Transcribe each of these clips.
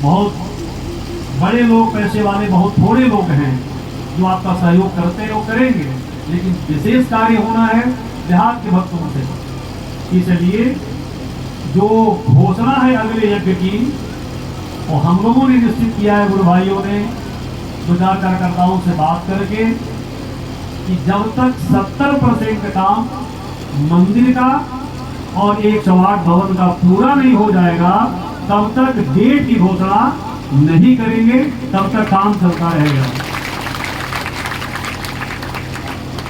बहुत बड़े लोग, पैसे वाले बहुत थोड़े लोग हैं जो आपका सहयोग करते हैं और करेंगे, लेकिन विशेष कार्य होना है देहात के भक्तों से। इसलिए जो घोषणा है अगले यज्ञ की, वो हम लोगों ने निश्चित किया है, गुरु भाइयों ने दो चार कार्यकर्ताओं से बात करके, कि जब तक 70% काम मंदिर का और 108 भवन का पूरा नहीं हो जाएगा, तब तक डेट की घोषणा नहीं करेंगे, तब तक काम चलता रहेगा।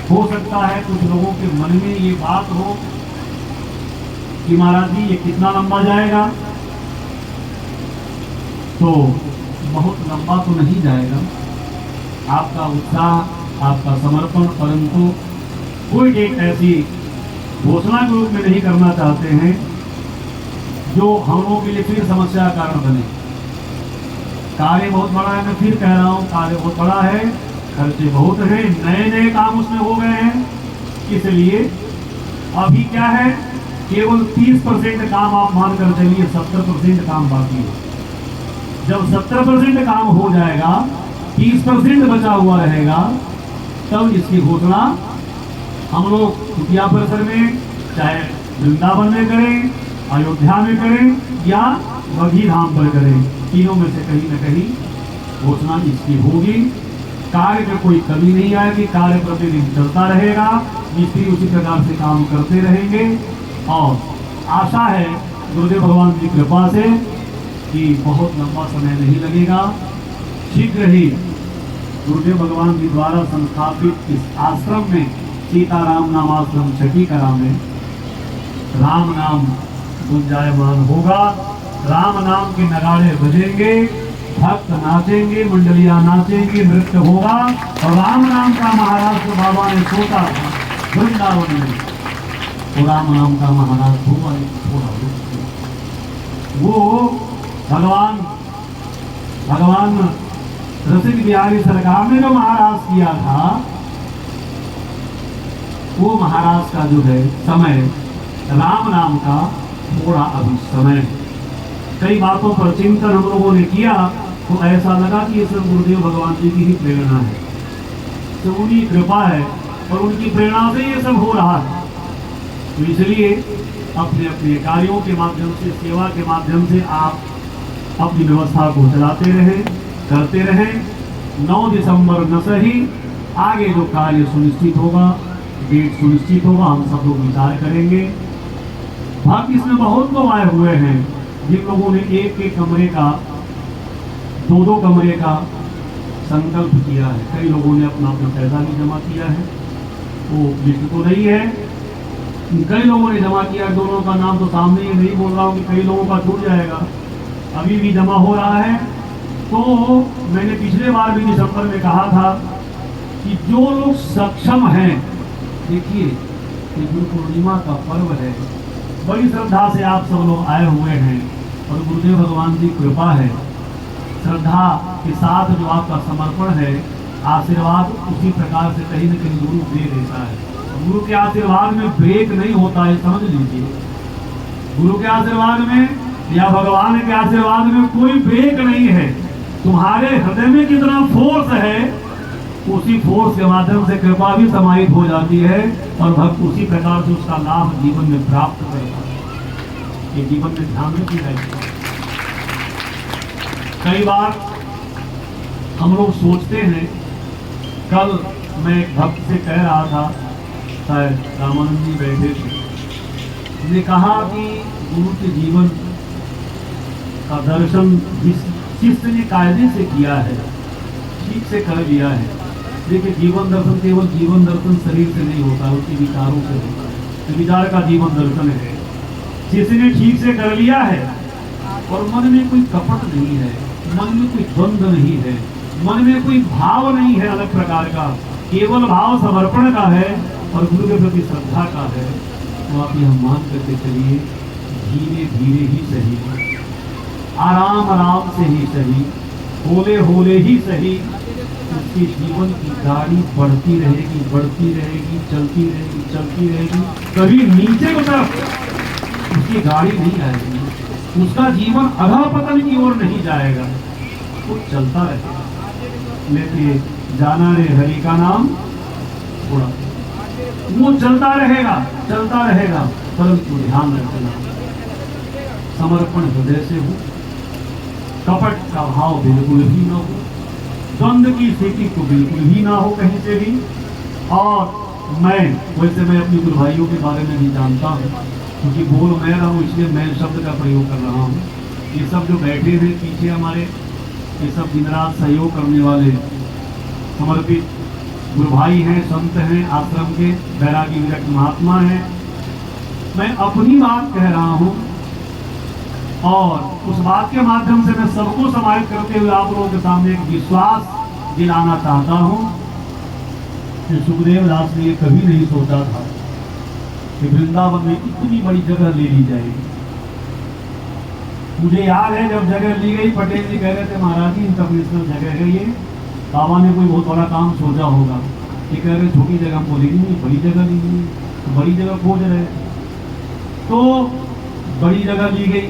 हो सकता है कुछ लोगों के मन में ये बात हो कि महाराज जी ये कितना लंबा जाएगा, तो बहुत लंबा तो नहीं जाएगा। आपका उत्साह, आपका समर्पण, परंतु कोई एक ऐसी घोषणा के रूप में नहीं करना चाहते हैं जो हम लोगों के लिए फिर समस्या का कारण बने। कार्य बहुत बड़ा है, मैं फिर कह रहा हूँ, कार्य बहुत बड़ा है, खर्चे बहुत हैं, नए नए काम उसमें हो गए हैं। इसलिए अभी क्या है, केवल 30% काम आप मानकर चलिए, 70% काम बाकी है। जब 70% काम हो जाएगा, 30% बचा हुआ रहेगा, तब इसकी घोषणा हम लोग कुटिया परिसर में, चाहे वृंदावन में करें, अयोध्या में करें या बघी धाम पर करें, तीनों में से कहीं न कहीं घोषणा इसकी होगी। कार्य में कोई कमी नहीं आएगी, कार्य प्रतिदिन चलता रहेगा, मिस्त्री उसी प्रकार से काम करते रहेंगे। और आशा है गुरुदेव भगवान की कृपा से कि बहुत लंबा समय नहीं लगेगा। शीघ्र ही गुरुदेव भगवान के द्वारा संस्थापित इस आश्रम में, सीताराम नामाश्रम छठी कला में, राम नाम गुंजायमान होगा। राम नाम के नगाड़े बजेंगे, भक्त नाचेंगे, मंडलियां नाचेंगी, नृत्य होगा। और राम नाम का महाराष्ट्र बाबा ने सोचा था वृंदावन में, तो राम नाम का महाराज हुआ थोड़ा वो भगवान रसिक बिहारी सरकार ने जो महाराज किया था, वो महाराज का जो है समय, राम नाम का थोड़ा अभी समय। कई बातों पर चिंतन हम लोगों ने किया तो ऐसा लगा कि ये सब गुरुदेव भगवान जी की ही प्रेरणा है, तो उनकी कृपा है और उनकी प्रेरणा से ये सब हो रहा है। तो इसलिए अपने अपने कार्यों के माध्यम से, सेवा के माध्यम से आप अपनी व्यवस्था को चलाते रहें, करते रहें। 9 दिसंबर न सही, आगे जो कार्य सुनिश्चित होगा, डेट सुनिश्चित होगा, हम सब लोग विचार करेंगे। भक्त इसमें बहुत लोग आए हुए हैं, जिन लोगों ने एक एक कमरे का, 2-2 कमरे का संकल्प किया है। कई लोगों ने अपना अपना पैसा भी जमा किया है, वो लिस्ट तो नहीं है, कई लोगों ने जमा किया। दोनों का नाम तो सामने ही नहीं बोल रहा हूँ कि कई लोगों का छूट जाएगा, अभी भी जमा हो रहा है। तो मैंने पिछले बार भी दिसंबर में कहा था कि जो लोग सक्षम हैं, देखिए ये गुरु पूर्णिमा का पर्व है, बड़ी श्रद्धा से आप सब लोग आए हुए हैं और गुरुदेव भगवान की कृपा है, श्रद्धा के साथ जो आपका समर्पण है, आशीर्वाद उसी प्रकार से कहीं न कहीं गुरु दे देता है। गुरु के आशीर्वाद में ब्रेक नहीं होता है, समझ लीजिए। गुरु के आशीर्वाद में या भगवान के आशीर्वाद में कोई ब्रेक नहीं है। तुम्हारे हृदय में कितना फोर्स है, उसी फोर्स के माध्यम से कृपा भी समाहित हो जाती है और भक्त उसी प्रकार से उसका लाभ जीवन में प्राप्त करता है। ये जीवन में ध्यान रखी जाएगी। कई बार हम लोग सोचते हैं, कल मैं एक भक्त से कह रहा था, शायद रामानंद जी बैठे थे, ने कहा कि गुरु के जीवन का दर्शन जिस शिष्य ने कायदे से किया है, ठीक से कर लिया है। देखिए, जीवन दर्शन केवल जीवन दर्शन शरीर से नहीं होता, उसके विचारों से होता है। तो विचार का जीवन दर्शन है। शिष्य ने ठीक से कर लिया है और मन में कोई कपट नहीं है, मन में कोई द्वंद्व नहीं है, मन में कोई भाव नहीं है अलग प्रकार का, केवल भाव समर्पण का है और गुरु के प्रति श्रद्धा का है। तो आप यह मान करके चलिए, धीरे धीरे ही सही, आराम आराम से ही सही, होले होले ही सही, उसके जीवन की गाड़ी बढ़ती रहेगी, बढ़ती रहेगी, चलती रहेगी, चलती रहेगी। कभी नीचे की तरफ उसकी गाड़ी नहीं आएगी, उसका जीवन अधः पतन की ओर ओर नहीं जाएगा, वो चलता रहेगा। लेते जाना रे हरि का नाम थोड़ा, वो चलता रहेगा परंतु ध्यान रखना समर्पण हृदय से हो, कपट का भाव बिल्कुल भी ना हो, द्वंद्व की स्थिति तो बिल्कुल भी ना हो कहीं से भी। और मैं अपने गुरु भाइयों के बारे में भी जानता हूँ, क्योंकि बोल मैं रहा हूँ इसलिए मैं शब्द का प्रयोग कर रहा हूँ। ये सब जो बैठे हैं पीछे हमारे, ये सब दिन रात सहयोग करने वाले समर्पित गुरु भाई हैं, संत हैं, आश्रम के बैरागी विरक्त महात्मा हैं। मैं अपनी बात कह रहा हूँ और उस बात के माध्यम से मैं सबको समाहित करते हुए आप लोगों के सामने एक विश्वास दिलाना चाहता हूँ कि सुखदेव दास ने कभी नहीं सोचा था कि वृंदावन में इतनी बड़ी जगह ले ली जाएगी। मुझे याद है जब जगह ली गई, पटेल जी कह रहे थे महाराज जी इंटरनेशनल जगह है ये, बाबा ने कोई बहुत बड़ा काम सोचा होगा। ये कह रहे छोटी जगह हमको लेनी नहीं, बड़ी जगह ली गई, तो बड़ी जगह खोज रहे, तो बड़ी जगह ली गई।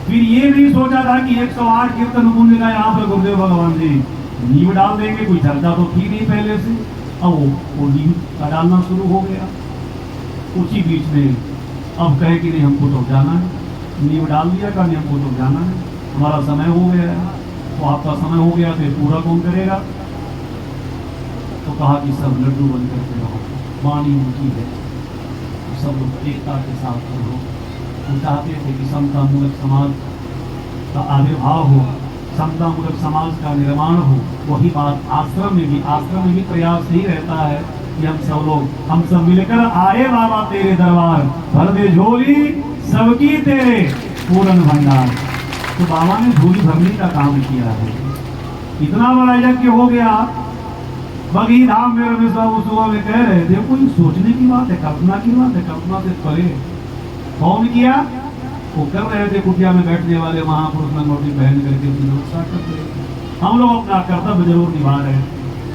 फिर ये नहीं सोचा था कि 108 कीर्तन कुंज का यहाँ पर गुरुदेव भगवान जी नींव डाल देंगे, कोई चर्चा तो थी नहीं पहले से, अब वो नींव का डालना शुरू हो गया। उसी बीच में अब कहे कि नहीं हमको तो जाना है, नींव डाल दिया का नहीं हमको तो जाना है, हमारा समय हो गया है। तो आपका समय हो गया तो पूरा कौन करेगा? तो कहा कि सब लड्डू बन करके रहो, वाणी उनकी है, सब लोग एकता के साथ रहो। वो चाहते थे कि समता मूलक समाज का आविर्भाव हो, समता मूलक समाज का निर्माण हो। वही बात आश्रम में भी प्रयास ही रहता है कि हम सब मिलकर आए बाबा तेरे दरबार, भर दे झोली सबकी तेरे पूर्ण भंडार। तो बाबा ने झोली भरने का काम किया है। इतना बड़ा यज्ञ हो गया बगी धाम में। रमेश बाबू सुबह में कह रहे थे कोई सोचने की बात है, कल्पना की बात है, कल्पना से परे। कौन किया? वो कर रहे थे कुटिया में बैठने वाले महापुरुष लंगोटी पहन करके व्यवस्था कर रहे थे। हम लोग अपना कर्तव्य जरूर निभा रहे हैं,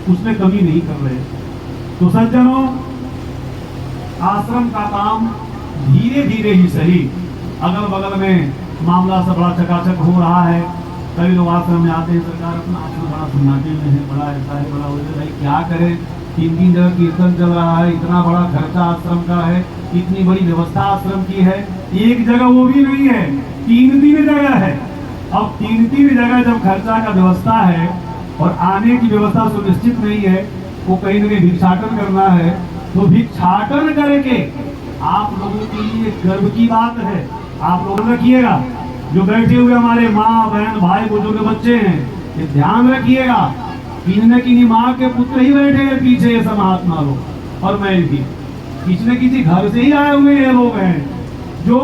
उसमें कमी नहीं कर रहे। तो सज्जनों, आश्रम का काम धीरे धीरे ही सही, अगल बगल में मामला सब बड़ा चकाचक हो रहा है। कई लोग आश्रम में आते हैं, सरकार अपना आश्रम बड़ा सन्नाटे में है, बड़ा ऐसा है, बड़ा वैसा। भाई क्या करें, 3 जगह कीर्तन चल रहा है, इतना बड़ा खर्चा आश्रम का है, इतनी बड़ी व्यवस्था आश्रम की है। एक जगह वो भी नहीं है, 3 जगह है। अब 3 जगह जब खर्चा का व्यवस्था है और आने की व्यवस्था सुनिश्चित नहीं है, वो कहीं न कहीं भिक्षाटन करना है, तो भिक्षाटन करके आप लोगों के लिए गर्व की बात है। आप लोग रखिएगा, जो बैठे हुए हमारे माँ बहन भाई बुजुर्ग बच्चे हैं, ये ध्यान रखिएगा, किसी न किसी माँ के पुत्र ही बैठे हैं पीछे ये सब महात्मा लोग। और मैं भी किसी न किसी घर से ही आए हुए ये लोग हैं, जो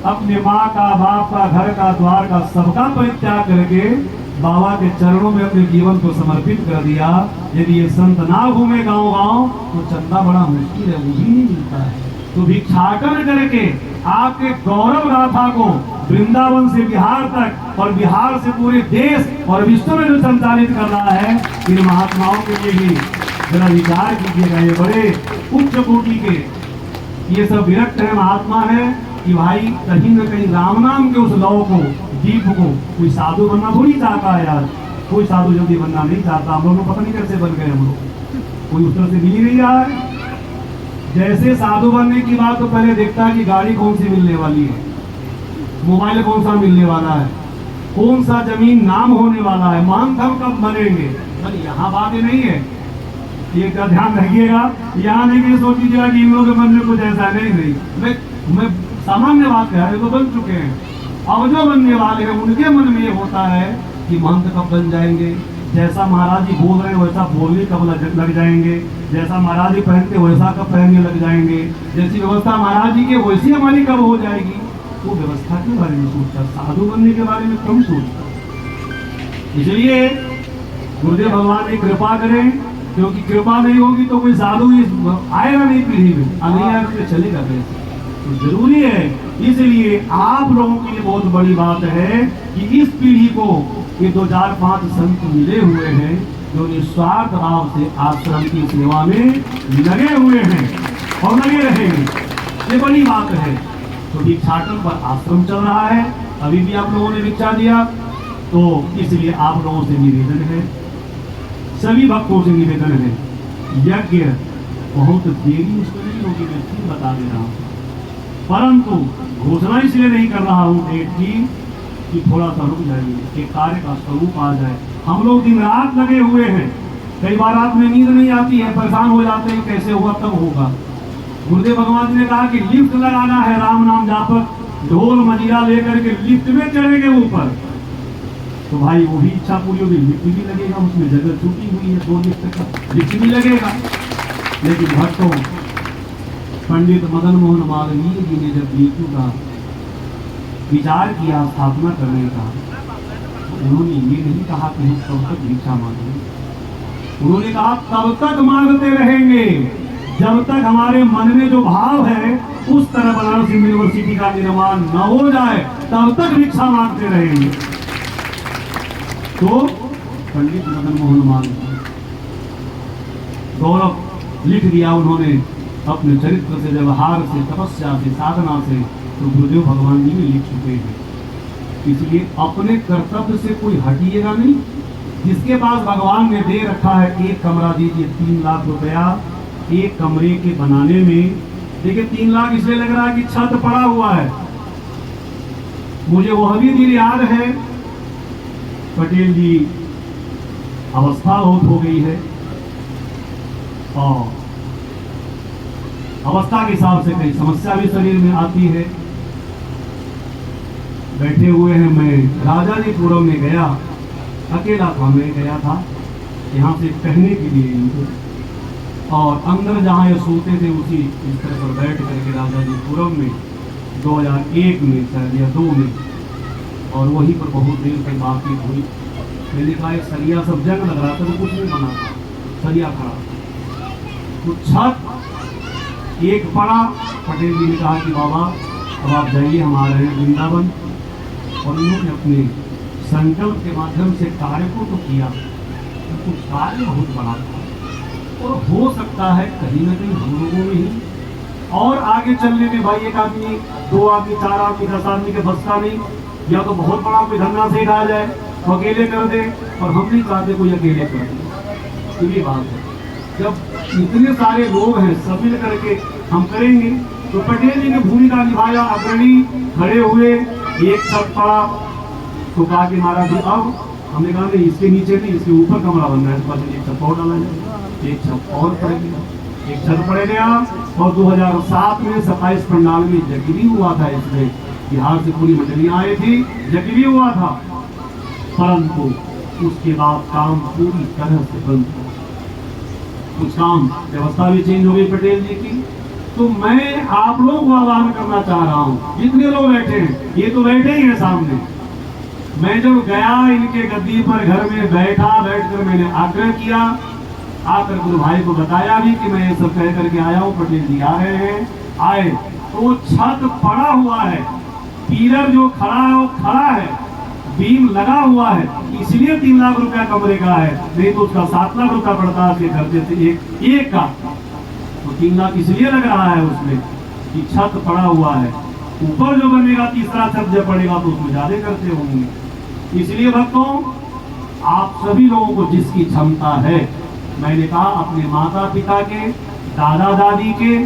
अपने माँ का, बाप का, घर का, द्वार का, सबका परित्याग करके बाबा के चरणों में अपने जीवन को समर्पित कर दिया। यदि ये संत ना घूमे गांव गांव तो चंदा बड़ा मुश्किल है, वो भी नहीं मिलता है। तो भिक्षाटन करके आपके गौरव गाथा को वृंदावन से बिहार तक और बिहार से पूरे देश और विश्व में जो संचालित कर रहा है, इन महात्माओं के लिए भी जरा विचार कीजिएगा। ये बड़े उच्च कोटि के ये सब विरक्त है, महात्मा है कि भाई कहीं न कहीं राम नाम के उस लौ को, दीप को, कोई साधु बनना थोड़ी चाहता है यार। कोई साधु जल्दी बनना नहीं चाहता। हम लोग पता नहीं कैसे बन गए, हम लोग कोई उस तरह से मिल ही नहीं रहा है। जैसे साधु बनने की बात तो पहले देखता है कि गाड़ी कौन सी मिलने वाली है, मोबाइल कौन सा मिलने वाला है, कौन सा जमीन नाम होने वाला है, महंत हम कब बनेंगे। यहाँ बात नहीं है, ये का ध्यान रखिएगा। यहाँ नहीं कि सोचिएगा कि इन लोगों के मन में कुछ ऐसा नहीं। मैं सामान्य बात कह रहे, तो बन चुके हैं। अब जो बनने वाले हैं उनके मन में ये होता है कि महंत कब बन जाएंगे, जैसा महाराज जी बोल रहे हैं वैसा बोलने कब लग जाएंगे, जैसा महाराज जी पहनते वैसा कब पहनने लग जाएंगे, जैसी व्यवस्था महाराज जी की वैसी हमारी कब हो जाएगी। वो व्यवस्था के बारे में सोचता, साधु बनने के बारे में कम सोचता। इसलिए गुरुदेव भगवान की कृपा करें, क्योंकि कृपा नहीं होगी तो कोई साधु आएगा नहीं पीढ़ी में, नहीं आएगा तो चलेगा कैसे। तो जरूरी है, इसलिए आप लोगों के लिए बहुत बड़ी बात है कि इस पीढ़ी को ये 2005 संत मिले हुए हैं जो निस्वार्थ भाव से आश्रम की सेवा में लगे हुए हैं और लगे रहेंगे। ये बड़ी बात है। तो भिक्षाटन पर आश्रम चल रहा है अभी भी आप लोगों ने भिक्षा दिया, तो इसलिए आप लोगों से निवेदन है, सभी भक्तों से निवेदन है, यज्ञ बहुत देरी उसमें नहीं होगी, मैं फिर बता दे रहा हूँ, परंतु घोषणा इसलिए नहीं कर रहा हूँ डेट की कि थोड़ा सा रुक जाइए, कि कार्य का स्वरूप आ जाए। हम लोग दिन रात लगे हुए हैं, कई बार रात में नींद नहीं आती है, परेशान हो जाते हैं, कैसे हुआ तब होगा। गुरुदेव भगवान जी ने कहा कि लिफ्ट लगाना है, राम नाम जाप ढोल मजीरा लेकर के लिफ्ट में चढ़ेंगे ऊपर, तो भाई वही इच्छा पूरी होगी, लिफ्ट भी लगेगा, उसमें जगह छूटी हुई है, 2 लिफ्ट का लिफ्ट भी लगेगा। लेकिन भक्तों, पंडित मदन मोहन मालवीय जी ने जब नीति का विचार किया स्थापना करने का, उन्होंने ये नहीं कहा कि हम तब तक भिक्षा मांगेंगे, उन्होंने कहा तब तक मांगते रहेंगे जब तक हमारे मन में जो भाव है उस तरह बनारस यूनिवर्सिटी का निर्माण न हो जाए, तब तक भिक्षा मांगते रहेंगे। तो पंडित मदन मोहन मालवीय गौरव लिख दिया उन्होंने अपने चरित्र से, व्यवहार से, तपस्या से, साधना से, तो गुरुदेव भगवान जी भी लिख चुके हैं। इसलिए अपने कर्तव्य से कोई हटिएगा नहीं। जिसके पास भगवान ने दे रखा है एक कमरा दीजिए, 3 लाख रुपया एक कमरे के बनाने में। देखिए 3 लाख इसलिए लग रहा है कि छत पड़ा हुआ है। मुझे वह भी दिन याद है, पटेल जी अवस्था बहुत हो गई है और अवस्था के हिसाब से कई समस्या भी शरीर में आती है। बैठे हुए हैं, मैं राजाजीपुरम में गया, अकेला था, मैं गया था यहाँ से कहने के लिए इनको, और अंदर जहाँ ये सोते थे उसी बिस्तर पर बैठ करके राजाजीपुरम में 2001 में शायद या 2 में, और वहीं पर बहुत देर तक बातचीत हुई। मैंने कहा एक सरिया सब जंग लग रहा था, तो कुछ नहीं बना था, सरिया खड़ा, तो छत एक पड़ा। पटेल जी ने कहा कि बाबा अब आप जाइए, हम आ रहे हैं वृंदावन। और उन्होंने अपने संकल्प के माध्यम से कार्य को तो किया, तो कार्य बहुत बड़ा था, और हो सकता है कहीं ना कहीं हम लोगों में ही और आगे चलने में, भाई 1 आदमी 2 आदमी 4 आदमी 10 आदमी के बस का नहीं, या तो बहुत बड़ा कोई धरना सेठ आ जाए तो अकेले कर दे, और हम नहीं चाहते कोई अकेले कर दे। तो ये बात है, जब इतने सारे लोग हैं सब मिल करके हम करेंगे। तो पटेल जी ने भूमिका निभाया, अग्रणी खड़े हुए, एक छत पड़ा, तो कहा कि महाराज जी अब हमने कहा नहीं, इसके नीचे नहीं, इसके ऊपर कमरा बनना है, तो बस एक छत और डाला जाए, एक छत और पड़ गया, एक छत पड़ गया। और 2007 में 27 पंडाल में यज्ञ भी हुआ था, इसमें बिहार से पूरी मंडलियां आई थी, यज्ञ भी हुआ था, परंतु उसके बाद काम पूरी तरह से बंद हुआ। कुछ काम व्यवस्था भी चेंज हो गई पटेल जी की। तो मैं आप लोगों को आह्वान करना चाह रहा हूँ, जितने लोग बैठे हैं, ये तो बैठे ही हैं सामने, मैं जब गया इनके गद्दी पर घर में बैठकर मैंने आग्रह किया, आकर गुरु भाई को बताया भी कि मैं ये सब कह करके आया हूँ, पटेल जी आ रहे हैं, आए तो छत पड़ा हुआ है, पिलर जो खड़ा है वो खड़ा है, बीम लगा हुआ है, इसलिए 3 लाख रुपया कमरे का है, नहीं तो उसका 7 लाख रुपया पड़ता है खर्चे से एक का। तो 3 लाख इसलिए लग रहा है उसमें कि छत पड़ा हुआ है, ऊपर जो बनेगा तीसरा छत जब पड़ेगा तो उसमें ज्यादा खर्चे होंगे। इसलिए भक्तों, आप सभी लोगों को जिसकी क्षमता है, मैंने कहा अपने माता पिता के, दादा दादी के,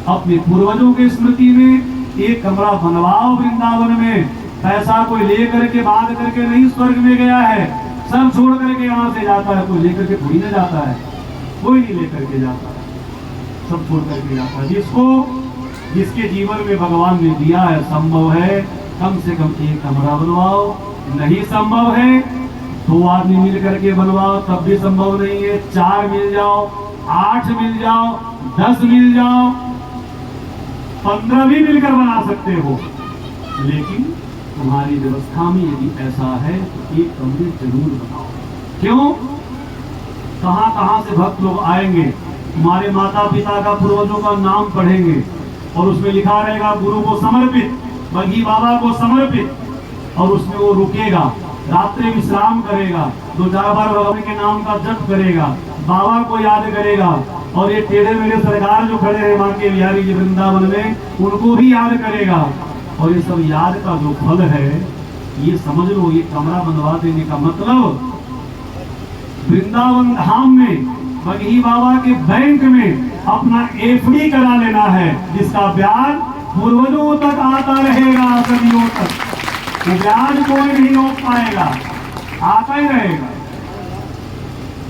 अपने पूर्वजों के स्मृति में एक कमरा बनवाओ वृंदावन में। पैसा कोई लेकर के बांध करके नहीं स्वर्ग में गया है, सब छोड़ करके यहाँ से जाता है, कोई लेकर के थोड़ी ना जाता है, कोई नहीं लेकर के जाता है, सब छोड़ करके जाता है। जिसके जीवन में भगवान ने दिया है, संभव है कम से कम एक कमरा बनवाओ, नहीं संभव है 2 आदमी मिल करके बनवाओ, तब भी संभव नहीं है, 4 मिल जाओ, 8 मिल जाओ, 10 मिल जाओ, 15 भी मिलकर बना सकते हो। लेकिन तुम्हारी व्यवस्था में यदि ऐसा है तो एक कमरे जरूर बनाओ। क्यों? कहां से भक्त लोग आएंगे, तुम्हारे माता पिता का, पूर्वजों का नाम पढ़ेंगे और उसमें लिखा रहेगा गुरु को समर्पित, बगी बाबा को समर्पित, और उसमें वो रुकेगा, रात्रि विश्राम करेगा, 2-4 बार भगवान के नाम का जप करेगा, बाबा को याद करेगा, और ये टेढ़े मेढ़े सरकार जो खड़े हैं मां के बिहारी जी वृंदावन में, उनको भी याद करेगा। और ये सब याद का जो फल है ये समझ लो, ये कमरा बनवा देने का मतलब वृंदावन धाम में बगही बाबा के बैंक में अपना एफडी करा लेना है, जिसका ब्याज पूर्वजों तक आता रहेगा, सदियों तक। वो ब्याज कोई नहीं रोक पाएगा, आता ही रहेगा।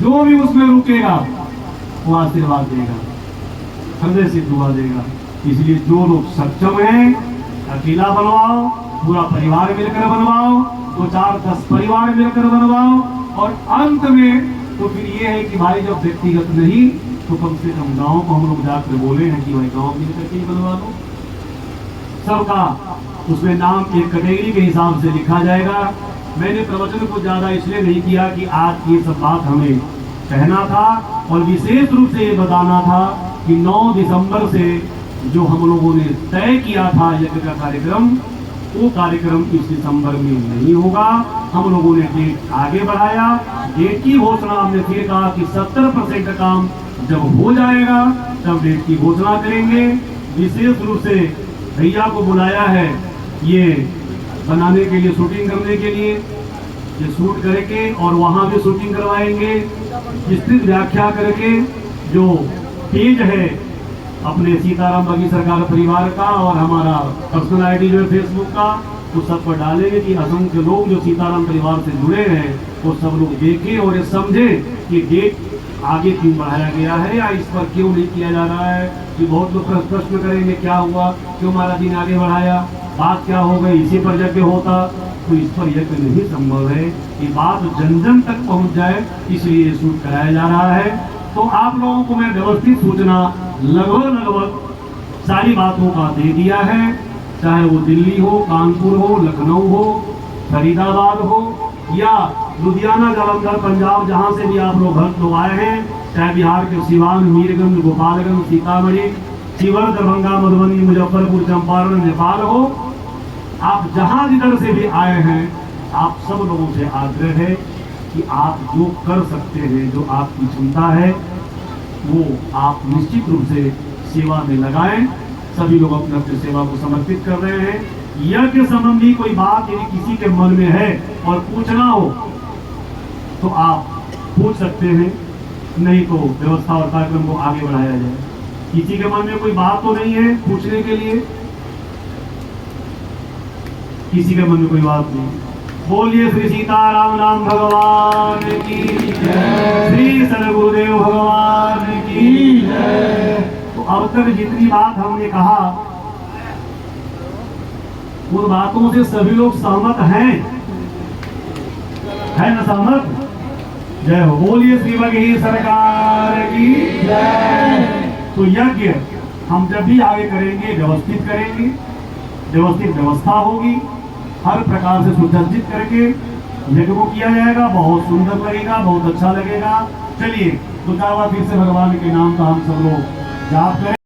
जो भी उसमें रुकेगा वो आशीर्वाद देगा, हृदय से दुआ देगा। इसलिए जो लोग सक्षम हैं, अकेला बनवाओ, पूरा परिवार मिलकर बनवाओ, 2, 4, 10 परिवार मिलकर बनवाओ। और अंत में तो फिर ये है कि भाई जब व्यक्तिगत नहीं तो कम से कम गांव को हम लोग जाकर बोले हैं कि भाई गांव मिलकर के बनवा दो। सबका उसमें नाम एक कैटेगरी के हिसाब से लिखा जाएगा। मैंने प्रवचन को ज्यादा इसलिए नहीं किया कि आज ये सब बात हमें कहना था, और विशेष रूप से ये बताना था कि 9 दिसंबर से जो हम लोगों ने तय किया था यज्ञ का कार्यक्रम, वो कार्यक्रम इस दिसंबर में नहीं होगा। हम लोगों ने डेट आगे बढ़ाया। डेट की घोषणा हमने फिर कहा कि 70% का काम जब हो जाएगा तब डेट की घोषणा करेंगे। विशेष रूप से भैया को बुलाया है ये बनाने के लिए, शूटिंग करने के लिए। ये शूट करके और वहाँ भी शूटिंग करवाएंगे, विस्तृत व्याख्या करके। जो पेज है अपने सीताराम बगी सरकार परिवार का और हमारा पर्सनल आईडी जो है फेसबुक का, वो सब पर डालेंगे कि असंख्य लोग जो सीताराम परिवार से जुड़े हैं वो सब लोग देखें और ये समझें कि डेट आगे क्यों बढ़ाया गया है या इस पर क्यों नहीं किया जा रहा है। कि बहुत लोग प्रश्न करेंगे क्या हुआ, क्यों हमारा दिन आगे बढ़ाया, बात क्या हो गई, इसी पर यज्ञ होता। तो इस पर यज्ञ नहीं संभव है, ये बात जन जन तक पहुंच जाए, इसलिए ये शूट कराया जा रहा है। तो आप लोगों को मैं व्यवस्थित सूचना लगभग सारी बातों का दे दिया है, चाहे वो दिल्ली हो, कानपुर हो, लखनऊ हो, फरीदाबाद हो या लुधियाना, जालंधर, पंजाब, जहाँ से भी आप लोग भक्त लोग आए हैं, चाहे बिहार के सिवान, मीरगंज, गोपालगंज, सीतामढ़ी, शिवहर, दरभंगा, मधुबनी, मुजफ्फरपुर, चंपारण, नेपाल हो, आप जहाँ जिधर से भी आए हैं, आप सब लोगों से आग्रह है कि आप जो कर सकते हैं, जो आपकी क्षमता है, वो आप निश्चित रूप से सेवा में लगाएं। सभी लोग अपने अपनी सेवा को समर्पित कर रहे हैं। यज्ञ संबंधी कोई बात यदि किसी के मन में है और पूछना हो तो आप पूछ सकते हैं, नहीं तो व्यवस्था और कार्यक्रम को आगे बढ़ाया जाए। किसी के मन में कोई बात तो नहीं है पूछने के लिए? किसी के मन में कोई बात नहीं? बोलिए श्री सीताराम नाम भगवान की जय, श्री सदगुरुदेव भगवान की जय। तो अब तक जितनी बात हमने कहा उन बातों से सभी लोग सहमत हैं, है ना सहमत? जय हो। बोलिए श्री बगही सरकार की जय। तो यज्ञ हम जब भी आगे करेंगे व्यवस्थित करेंगे, व्यवस्थित व्यवस्था होगी, हर प्रकार से सुसज्जित करके यज्ञ को किया जाएगा। बहुत सुंदर लगेगा, बहुत अच्छा लगेगा। चलिए 2 4 बार फिर से भगवान के नाम का हम सब लोग जाप करें।